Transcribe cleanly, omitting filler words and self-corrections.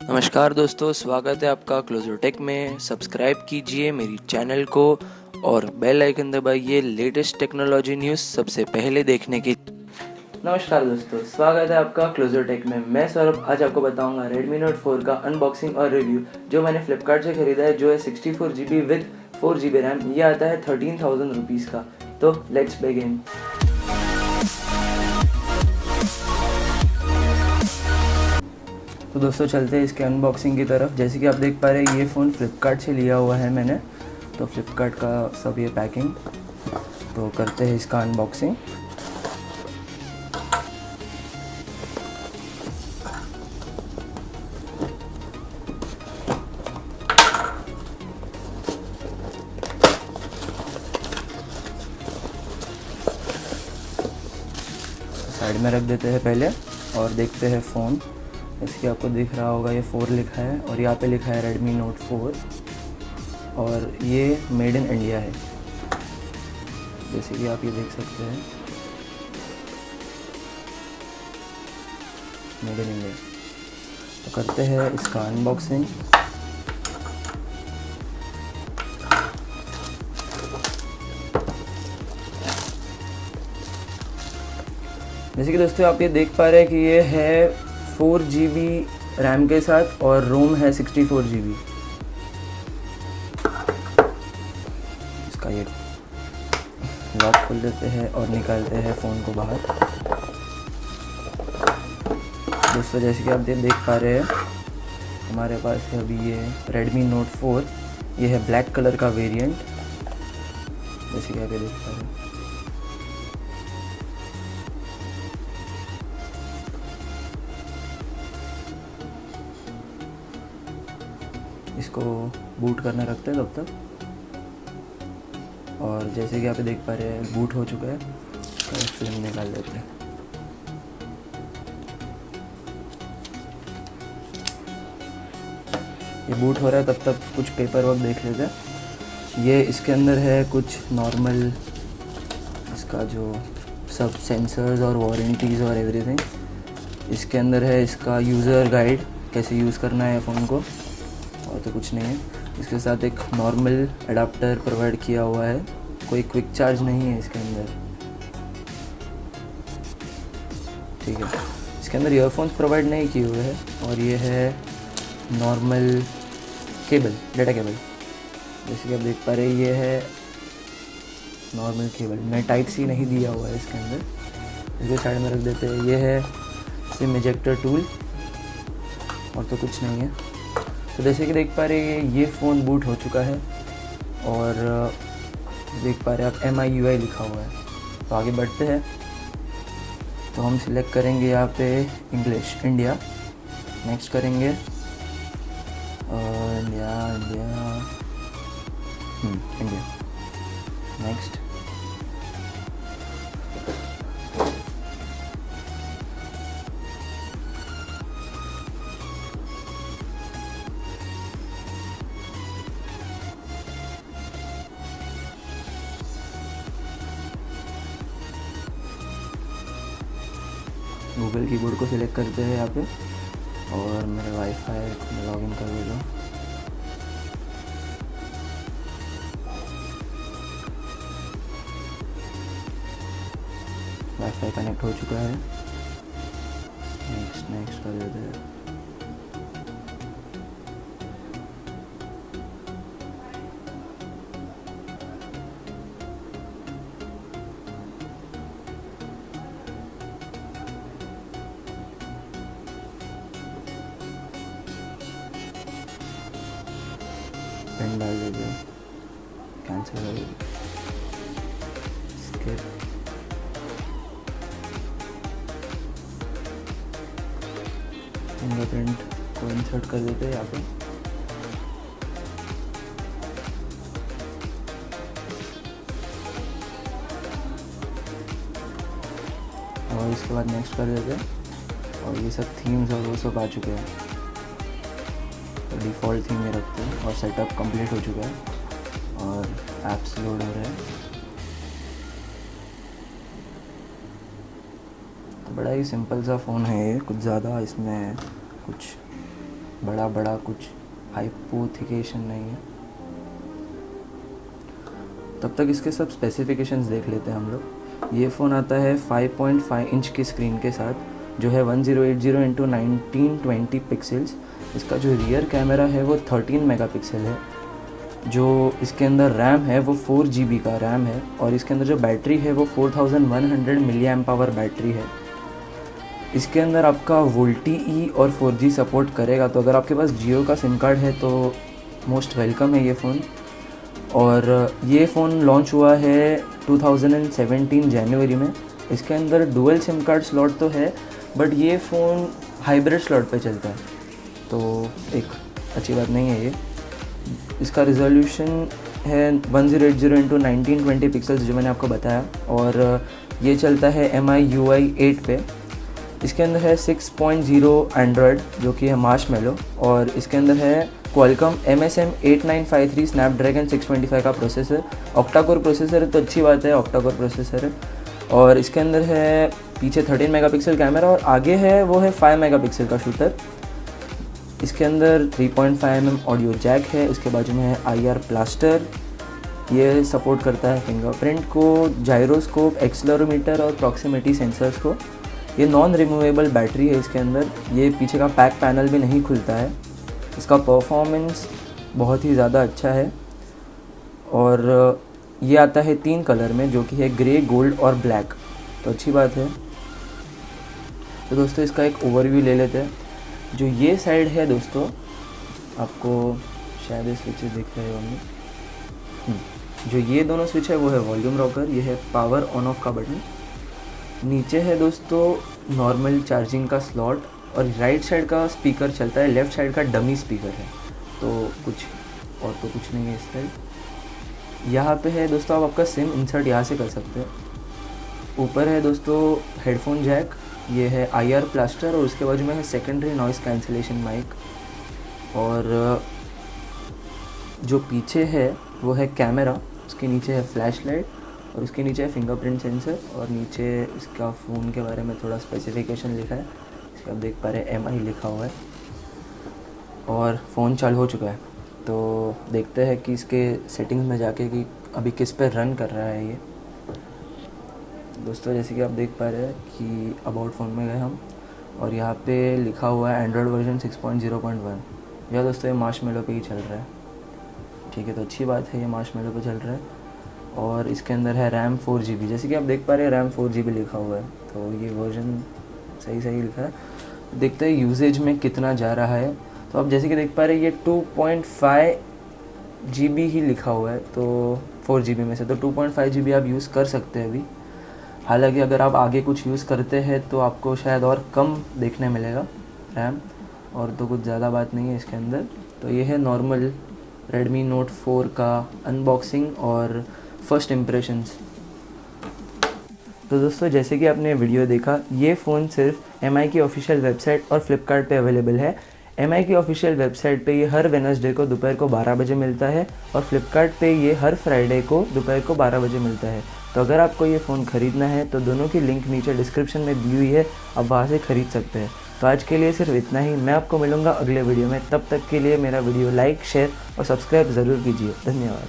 नमस्कार दोस्तों, स्वागत है आपका क्लोजर टेक में। सब्सक्राइब कीजिए मेरी चैनल को और बेल आइकन दबाइए लेटेस्ट टेक्नोलॉजी न्यूज़ सबसे पहले देखने की। नमस्कार दोस्तों, स्वागत है आपका क्लोजर टेक में। मैं सौरभ आज आपको बताऊंगा Redmi Note 4 का अनबॉक्सिंग और रिव्यू जो मैंने फ्लिपकार्ट से खरीदा है, जो है 64GB विद 4GB रैम। ये आता है 13,000 रुपीज़ का। तो लेट्स बिगिन। तो दोस्तों चलते हैं इसके अनबॉक्सिंग की तरफ। जैसे कि आप देख पा रहे हैं, ये फ़ोन फ्लिपकार्ट से लिया हुआ है मैंने। तो फ्लिपकार्ट का सब ये पैकिंग। तो करते हैं इसका अनबॉक्सिंग। साइड में रख देते हैं पहले और देखते हैं फ़ोन। जैसे कि आपको दिख रहा होगा, ये 4 लिखा है और यहाँ पे लिखा है Redmi Note 4 और ये मेड इन इंडिया है, जैसे कि आप ये देख सकते हैं, मेड इन इंडिया। तो करते हैं इसका अनबॉक्सिंग। जैसे कि दोस्तों आप ये देख पा रहे हैं कि ये है 4GB रैम के साथ और रोम है 64GB। इसका ये लॉक खोल देते हैं और निकालते हैं फ़ोन को बाहर। दोस्तों जैसे कि आप देख पा रहे हैं, हमारे पास है अभी ये Redmi Note 4। ये है ब्लैक कलर का वेरिएंट, जैसे कि आप ये देख पा रहे हैं। इसको बूट करने रखते हैं तब तक। और जैसे कि आप देख पा रहे हैं, बूट हो चुका है। तो फिल्म निकाल लेते हैं। ये बूट हो रहा है, तब तक कुछ पेपर वर्क देख लेते हैं। ये इसके अंदर है कुछ नॉर्मल, इसका जो सब सेंसर्स और वारंटीज़ और एवरीथिंग। इसके अंदर है इसका यूज़र गाइड, कैसे यूज़ करना है फ़ोन को, और तो कुछ नहीं है। इसके साथ एक नॉर्मल अडाप्टर प्रोवाइड किया हुआ है, कोई क्विक चार्ज नहीं है इसके अंदर, ठीक है। इसके अंदर ईयरफोन्स प्रोवाइड नहीं किए हुए हैं। और ये है नॉर्मल केबल, डाटा केबल, जैसे कि आप देख पा रहे हैं। ये है नॉर्मल केबल, मैं टाइप सी नहीं दिया हुआ है इसके अंदर। इसको साइड में रख देते हैं। ये है सिम इजेक्टर टूल, और तो कुछ नहीं है। तो जैसे कि देख पा रहे हैं, ये फ़ोन बूट हो चुका है और देख पा रहे हैं आप MIUI लिखा हुआ है। तो आगे बढ़ते हैं। तो हम सिलेक्ट करेंगे यहाँ पे इंग्लिश, इंडिया। नेक्स्ट करेंगे इंडिया। नेक्स्ट। गूगल कीबोर्ड को सिलेक्ट करते हैं यहाँ पे और मेरे वाईफाई को लॉगिन कर देगा। वाईफाई कनेक्ट हो चुका है। नेक्स्ट कर देते हैं। पेन डाल देते हैं, कैंसिल कर देते, स्किप। फिंगरप्रिंट को इंसर्ट कर देते हैं यहाँ पे। और इसके बाद नेक्स्ट कर देते हैं। और ये सब थीम्स और वो सब आ चुके हैं, तो डिफ़ॉल्ट थीम में रखते हैं। और सेटअप कंप्लीट हो चुका है और ऐप्स लोड हो रहे हैं। बड़ा ही सिंपल सा फ़ोन है ये, कुछ ज़्यादा इसमें कुछ बड़ा कुछ हाइपोथिकेशन नहीं है। तब तक इसके सब स्पेसिफिकेशंस देख लेते हैं हम लोग। ये फ़ोन आता है 5.5 इंच की स्क्रीन के साथ, जो है 1080x1920 पिक्सल्स। इसका जो रियर कैमरा है वो 13 मेगापिक्सल है। जो इसके अंदर रैम है वो 4 GB का रैम है, और इसके अंदर जो बैटरी है वो 4100 मिली एम्प आवर बैटरी है। इसके अंदर आपका वोल्टी और 4G सपोर्ट करेगा, तो अगर आपके पास जियो का सिम कार्ड है तो मोस्ट वेलकम है ये फ़ोन। और ये फ़ोन लॉन्च हुआ है 2017 जनवरी में। इसके अंदर डुअल सिम कार्ड स्लॉट तो है, बट ये फ़ोन हाइब्रिड स्लॉट पे चलता है, तो एक अच्छी बात नहीं है ये। इसका रिजोल्यूशन है 1080x1920 पिक्सल्स, जो मैंने आपको बताया, और ये चलता है MI UI 8 पे। इसके अंदर है 6.0 एंड्रॉयड, जो कि है मार्शमैलो, और इसके अंदर है क्वालकॉम MSM 8953 स्नैपड्रैगन 625 का प्रोसेसर। ऑक्टा कोर प्रोसेसर है, तो अच्छी बात है, ऑक्टा कोर प्रोसेसर है। और इसके अंदर है पीछे 13 मेगापिक्सल कैमरा, और आगे है वो है 5 मेगापिक्सल का शूटर। इसके अंदर 3.5 mm ऑडियो जैक है। इसके बाजू में है IR ब्लास्टर, ये सपोर्ट करता है फिंगरप्रिंट को, जायरोस्कोप, एक्सेलेरोमीटर और प्रॉक्सिमिटी सेंसर्स को। ये नॉन रिमूवेबल बैटरी है इसके अंदर। ये पीछे का पैक पैनल भी नहीं खुलता है। इसका परफॉर्मेंस बहुत ही ज़्यादा अच्छा है, और ये आता है 3 कलर में, जो कि है ग्रे, गोल्ड और ब्लैक, तो अच्छी बात है। तो दोस्तों इसका एक ओवरव्यू ले लेते हैं। जो ये साइड है दोस्तों, आपको शायद ये स्विचेस दिख रहे होंगे। जो ये दोनों स्विच है वो है वॉल्यूम रॉकर, ये है पावर ऑन ऑफ का बटन। नीचे है दोस्तों नॉर्मल चार्जिंग का स्लॉट, और राइट साइड का स्पीकर चलता है, लेफ़्ट साइड का डमी स्पीकर है, तो कुछ नहीं है इस साइड। यहाँ पे है दोस्तों, आप आपका सिम इंसर्ट यहाँ से कर सकते हैं। ऊपर है दोस्तों हेडफोन जैक, ये है IR ब्लास्टर, और उसके बाजू में है सेकेंडरी नॉइस कैंसिलेशन माइक। और जो पीछे है वो है कैमरा, उसके नीचे है फ्लैश लाइट, और उसके नीचे है फिंगरप्रिंट सेंसर, और नीचे इसका फ़ोन के बारे में थोड़ा स्पेसिफिकेशन लिखा है। इसके आप देख पा रहे हैं MI लिखा हुआ है, और फ़ोन चालू हो चुका है। तो देखते हैं कि इसके सेटिंग्स में जाके कि अभी किस पे रन कर रहा है ये। दोस्तों जैसे कि आप देख पा रहे हैं कि अबाउट फ़ोन में गए हम, और यहाँ पे लिखा हुआ है एंड्रॉयड वर्जन 6.0.1। यह दोस्तों ये मार्शमैलो पे ही चल रहा है, ठीक है, तो अच्छी बात है, ये मार्शमैलो पे चल रहा है। और इसके अंदर है रैम 4 GB, जैसे कि आप देख पा रहे हैं रैम 4 GB लिखा हुआ है, तो ये वर्जन सही लिखा है। देखते हैं यूजेज में कितना जा रहा है। तो आप जैसे कि देख पा रहे हैं ये 2.5 GB ही लिखा हुआ है, तो 4 GB में से तो 2.5 GB आप यूज़ कर सकते हैं अभी। हालांकि अगर आप आगे कुछ यूज़ करते हैं तो आपको शायद और कम देखने मिलेगा रैम, और तो कुछ ज़्यादा बात नहीं है इसके अंदर। तो ये है नॉर्मल Redmi Note 4 का अनबॉक्सिंग और फर्स्ट इम्प्रेशंस। तो दोस्तों जैसे कि आपने वीडियो देखा, ये फ़ोन सिर्फ MI की ऑफिशियल वेबसाइट और फ्लिपकार्ट पे अवेलेबल है। MI की ऑफिशियल वेबसाइट पे ये हर वेडनेसडे को दोपहर को 12 बजे मिलता है, और फ्लिपकार्ट पे ये हर फ्राइडे को दोपहर को 12 बजे मिलता है। तो अगर आपको ये फ़ोन ख़रीदना है तो दोनों की लिंक नीचे डिस्क्रिप्शन में दी हुई है, आप वहाँ से ख़रीद सकते हैं। तो आज के लिए सिर्फ इतना ही। मैं आपको मिलूँगा अगले वीडियो में, तब तक के लिए मेरा वीडियो लाइक, शेयर और सब्सक्राइब ज़रूर कीजिए। धन्यवाद।